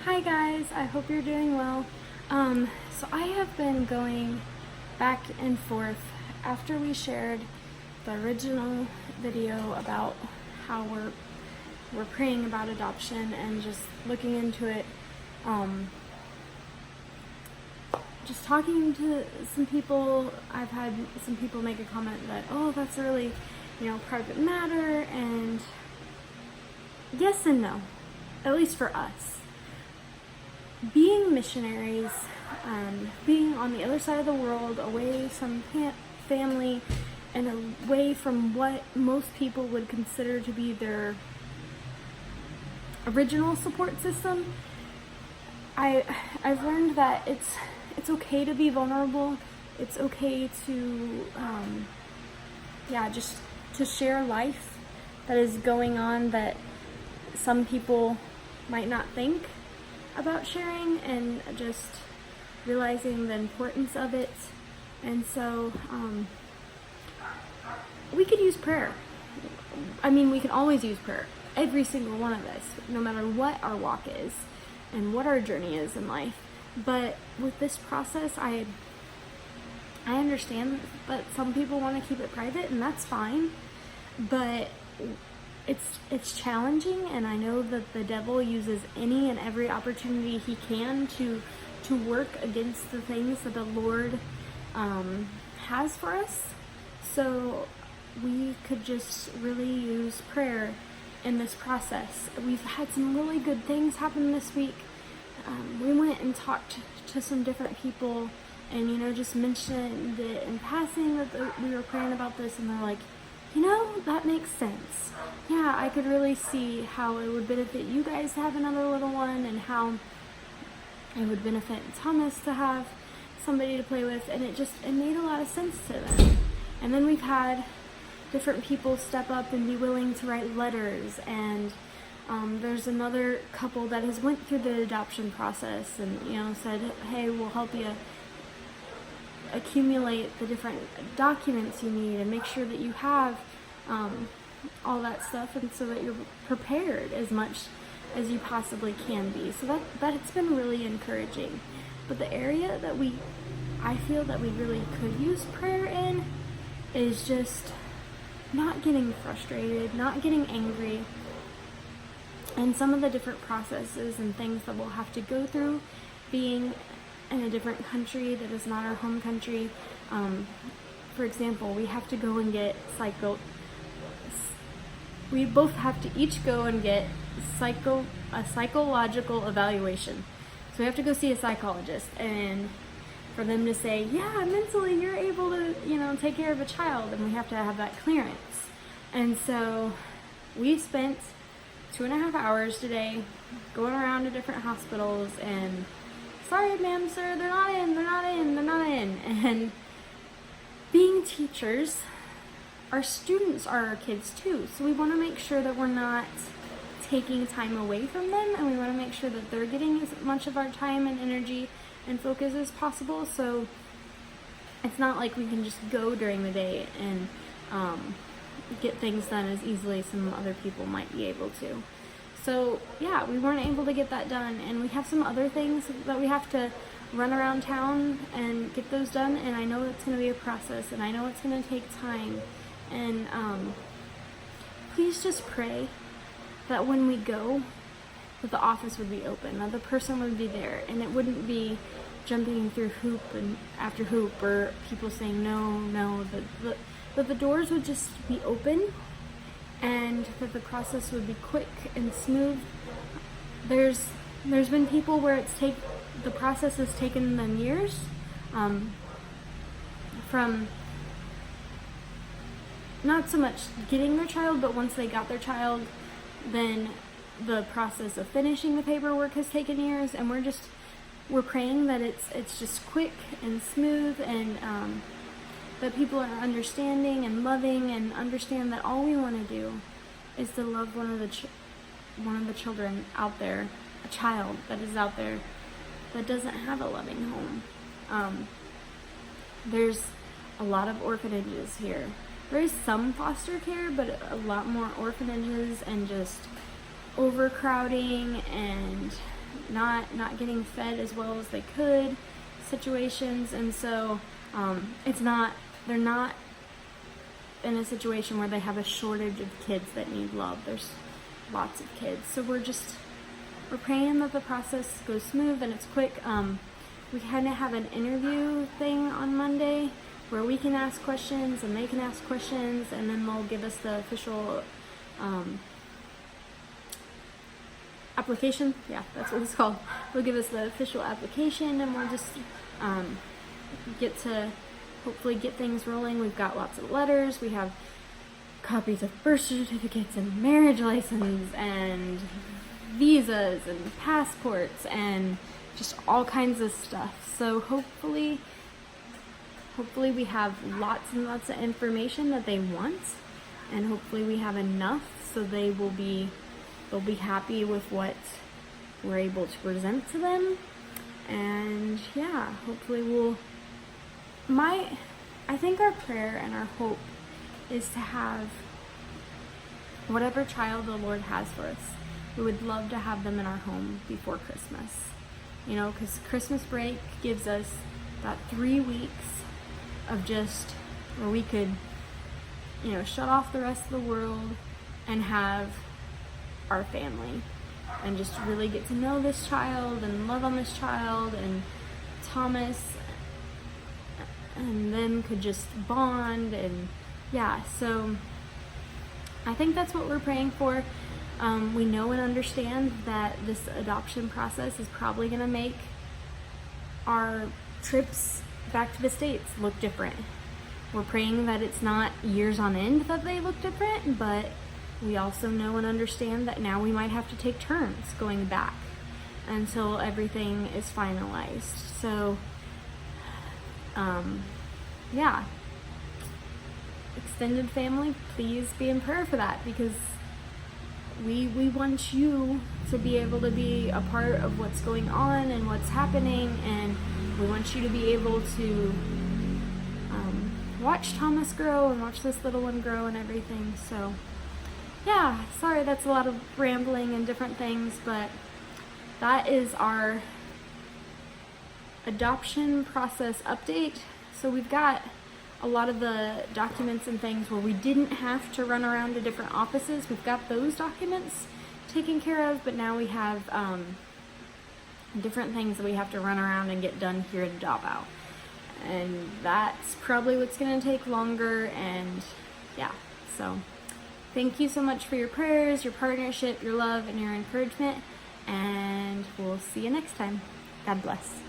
Hi guys, I hope you're doing well. So I have been going back and forth after we shared the original video about how we're praying about adoption and just looking into it. Just talking to some people, I've had some people make a comment that, oh, that's a really, private matter, and yes and no, at least for us. Being missionaries, being on the other side of the world, away from family, and away from what most people would consider to be their original support system, I've learned that it's okay to be vulnerable. It's okay to, just to share life that is going on that some people might not think about sharing, and just realizing the importance of it. And so we could use prayer. We can always use prayer, every single one of us, no matter what our walk is and what our journey is in life. But with this process, I understand that some people want to keep it private, and that's fine, but it's challenging, and I know that the devil uses any and every opportunity he can to work against the things that the Lord has for us. So we could just really use prayer in this process. We've had some really good things happen this week. We went and talked to some different people, and just mentioned it in passing that we were praying about this, and they're like, that makes sense. Yeah, I could really see how it would benefit you guys to have another little one, and how it would benefit Thomas to have somebody to play with, and it made a lot of sense to them. And then we've had different people step up and be willing to write letters, and there's another couple that has went through the adoption process and said, hey, we'll help you accumulate the different documents you need and make sure that you have all that stuff, and so that you're prepared as much as you possibly can be. So that's been really encouraging. But the area that I feel that we really could use prayer in is just not getting frustrated, not getting angry, and some of the different processes and things that we'll have to go through being in a different country that is not our home country. For example, we have to go and get we both have to each go and get a psychological evaluation. So we have to go see a psychologist, and for them to say, yeah, mentally you're able to, take care of a child, and we have to have that clearance. And so we spent 2.5 hours today going around to different hospitals and, sorry, ma'am, sir, they're not in. And being teachers, our students are our kids too. So we want to make sure that we're not taking time away from them, and we want to make sure that they're getting as much of our time and energy and focus as possible. So it's not like we can just go during the day and get things done as easily as some other people might be able to. So yeah, we weren't able to get that done, and we have some other things that we have to run around town and get those done, and I know it's going to be a process, and I know it's going to take time, and please just pray that when we go, that the office would be open, that the person would be there, and it wouldn't be jumping through hoop and after hoop, or people saying no, that the doors would just be open, and that the process would be quick and smooth. There's been people where the process has taken them years, from not so much getting their child, but once they got their child, then the process of finishing the paperwork has taken years, and we're praying that it's just quick and smooth, and that people are understanding and loving, and understand that all we want to do is to love one of the children out there, a child that is out there that doesn't have a loving home. There's a lot of orphanages here. There is some foster care, but a lot more orphanages, and just overcrowding, and not getting fed as well as they could situations. And so they're not in a situation where they have a shortage of kids that need love. There's lots of kids. So we're praying that the process goes smooth and it's quick. We kind of have an interview thing on Monday where we can ask questions and they can ask questions, and then they'll give us the official application. Yeah, that's what it's called. They'll give us the official application, and we'll just get to hopefully get things rolling. We've got lots of letters. We have copies of birth certificates and marriage license and visas and passports and just all kinds of stuff. So hopefully we have lots and lots of information that they want, and hopefully we have enough so they'll be happy with what we're able to present to them. And yeah, hopefully I think our prayer and our hope is to have whatever child the Lord has for us. We would love to have them in our home before Christmas. You know, because Christmas break gives us that 3 weeks of just where we could, you know, shut off the rest of the world and have our family and just really get to know this child and love on this child, and Thomas and them could just bond. And yeah, so I think that's what we're praying for. We know and understand that this adoption process is probably going to make our trips back to the States look different. We're praying that it's not years on end that they look different, but we also know and understand that now we might have to take turns going back until everything is finalized. So, yeah. Extended family, please be in prayer for that, because we want you to be able to be a part of what's going on and what's happening, and we want you to be able to watch Thomas grow and watch this little one grow and everything. So yeah, sorry that's a lot of rambling and different things, but that is our adoption process update. So we've got a lot of the documents and things where we didn't have to run around to different offices. We've got those documents taken care of, but now we have different things that we have to run around and get done here at Adopt Out. And that's probably what's going to take longer. And yeah, so thank you so much for your prayers, your partnership, your love, and your encouragement. And we'll see you next time. God bless.